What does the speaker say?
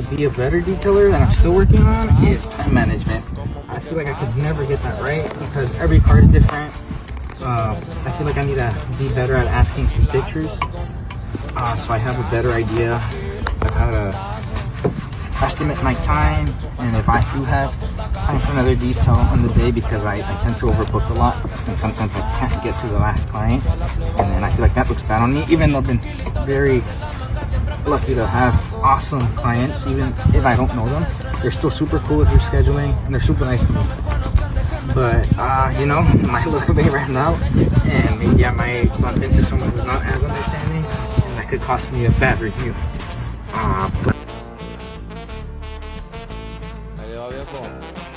to be a better detailer that I'm still working on is time management. I feel like I could never get that right because every car is different. I feel like I need to be better at asking for pictures, so I have a better idea of how to estimate my time, and if I do have time for another detail on the day, because I tend to overbook a lot and sometimes I can't get to the last client, and then I feel like that looks bad on me, even though I've been very lucky to have awesome clients. Even if I don't know them, they're still super cool with their scheduling and they're super nice to me. But you know, my luck may ran out, and maybe I might bump into someone who's not as understanding, and that could cost me a bad review. But Valeu, viejo.